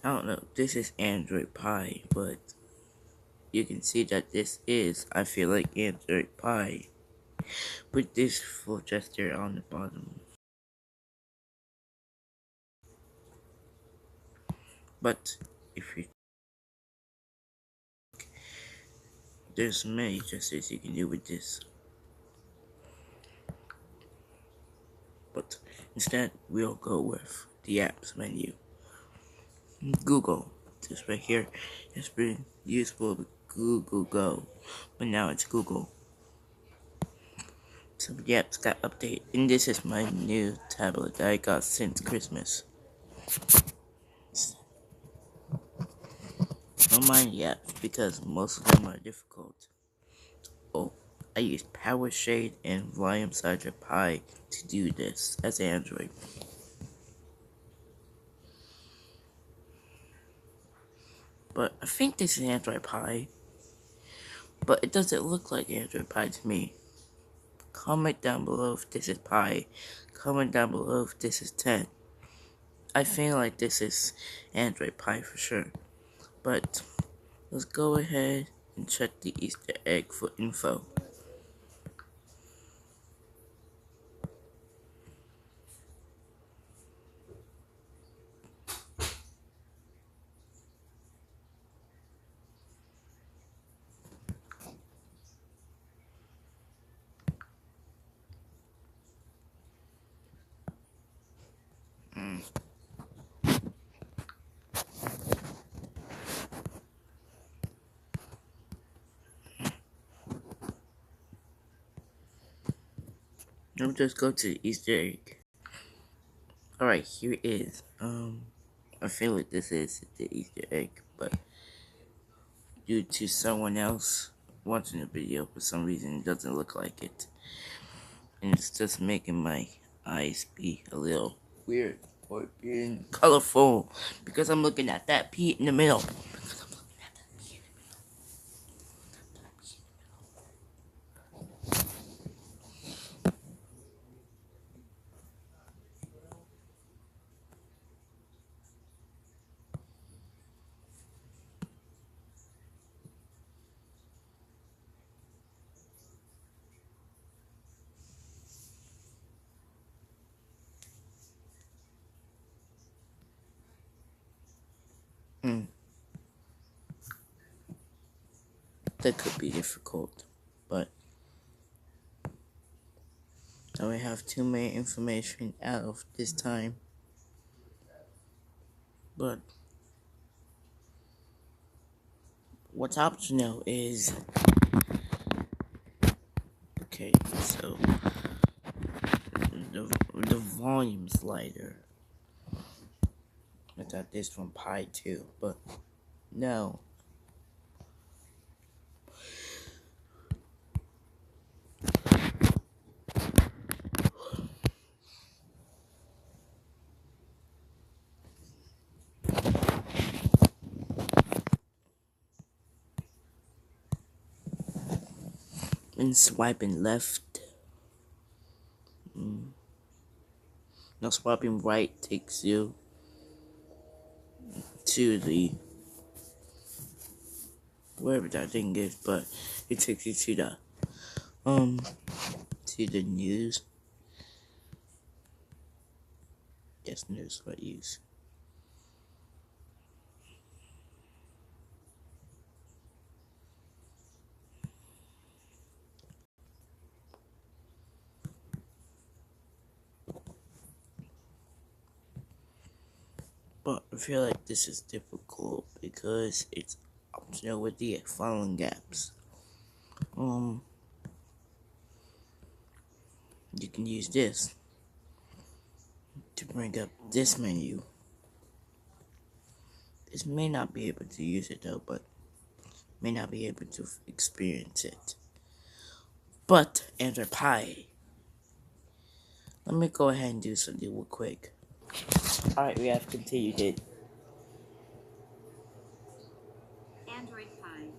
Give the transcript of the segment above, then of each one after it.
I don't know, this is Android Pie, but you can see that this is, I feel like, Android Pie. Put this full gesture on the bottom. But if you there's many gestures you can do with this. But instead we'll go with the apps menu. Google. This right here has been useful with Google Go. But now it's Google. So yeah, it's got update. And this is my new tablet that I got since Christmas. Don't mind the apps because most of them are difficult. Oh, I use PowerShade and Volume Sergeant Pi to do this as Android. But I think this is Android Pie. But it doesn't look like Android Pie to me. Comment down below if this is Pie. Comment down below if this is 10. I feel like this is Android Pie for sure. But let's go ahead and check the Easter egg for info. Let me just go to the Easter egg. Alright, here it is. I feel like this is the Easter egg, but due to someone else watching the video, for some reason it doesn't look like it. And it's just making my eyes be a little weird or being colorful because I'm looking at that P in the middle. That could be difficult, but I don't have too many information out of this time. But what's optional is okay. So the volume slider. I got this from Pi too, but no. And swiping left. Now swiping right takes you to the wherever that thing is, but it takes you to the news. Yes, news what I use. But I feel like this is difficult because it's optional with the following gaps. You can use this to bring up this menu. This may not be able to use it though, but may not be able to experience it. But Android Pie. Let me go ahead and do something real quick. Alright, we have continued it. Android Pie.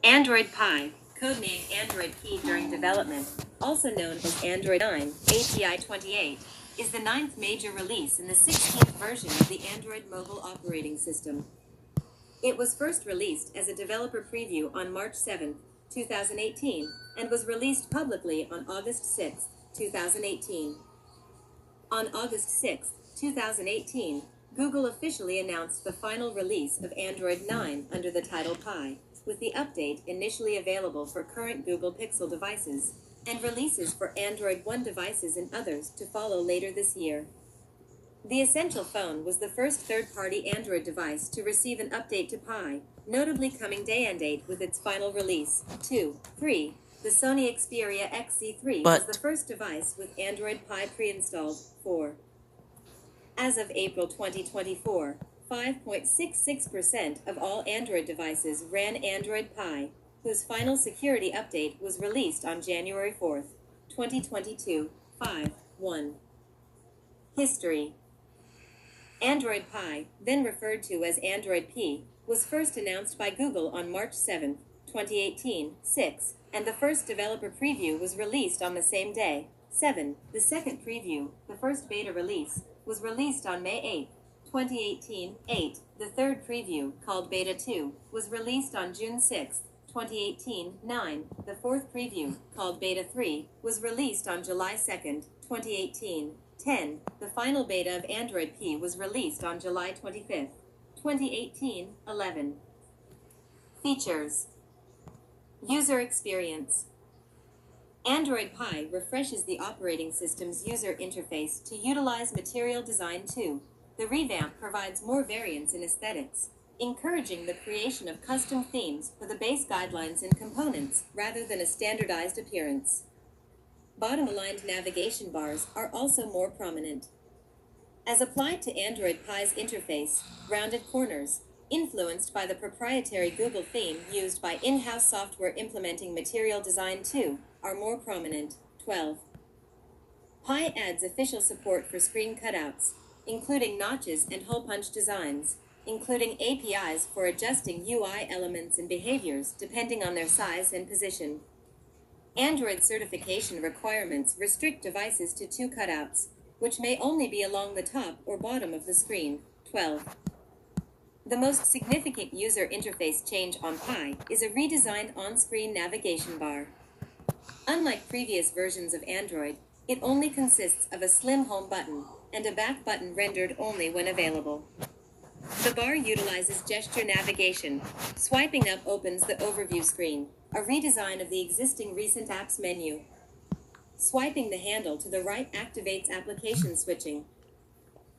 Android Pie, codenamed Android P during development, also known as Android 9, ATI 28. is the 9th major release in the 16th version of the Android mobile operating system. It was first released as a developer preview on March 7, 2018, and was released publicly on August 6, 2018. On August 6, 2018, Google officially announced the final release of Android 9 under the title Pie, with the update initially available for current Google Pixel devices, and releases for Android One devices and others to follow later this year. The Essential phone was the first third-party Android device to receive an update to Pie, notably coming day and date with its final release. 2. 3. The Sony Xperia XZ3 was the first device with Android Pie pre-installed. 4. As of April 2024, 5.66% of all Android devices ran Android Pie, whose final security update was released on January 4, 2022. 5.1. History. Android Pie, then referred to as Android P, was first announced by Google on March 7, 2018, 6, and the first developer preview was released on the same day. 7. The second preview, the first beta release, was released on May 8, 2018, 8. The third preview, called Beta 2, was released on June 6, 2018, 9. The fourth preview, called Beta 3, was released on July 2, 2018, 10. The final beta of Android P was released on July 25, 2018, 11. Features. User experience. Android Pie refreshes the operating system's user interface to utilize Material Design 2. The revamp provides more variance in aesthetics, encouraging the creation of custom themes for the base guidelines and components rather than a standardized appearance. Bottom-aligned navigation bars are also more prominent. As applied to Android Pie's interface, rounded corners, influenced by the proprietary Google theme used by in-house software implementing Material Design 2, are more prominent. 12. Pie adds official support for screen cutouts, including notches and hole punch designs, including APIs for adjusting UI elements and behaviors depending on their size and position. Android certification requirements restrict devices to 2 cutouts, which may only be along the top or bottom of the screen. 12. The most significant user interface change on Pie is a redesigned on-screen navigation bar. Unlike previous versions of Android, it only consists of a slim home button and a back button rendered only when available. The bar utilizes gesture navigation. Swiping up opens the overview screen, a redesign of the existing recent apps menu. Swiping the handle to the right activates application switching.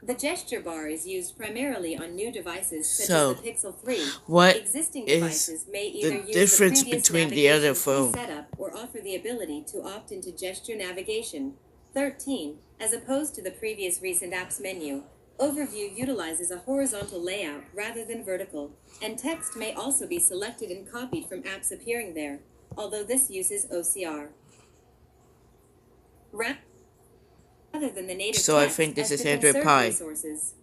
The gesture bar is used primarily on new devices such as the Pixel 3. What Existing devices may either the use difference the previous between the other navigation phone? setup or offer the ability to opt into gesture navigation. 13. As opposed to the previous recent apps menu, Overview utilizes a horizontal layout rather than vertical, and text may also be selected and copied from apps appearing there, although this uses OCR. Rather than the native So I text think this as is to Android conserve Pie. resources.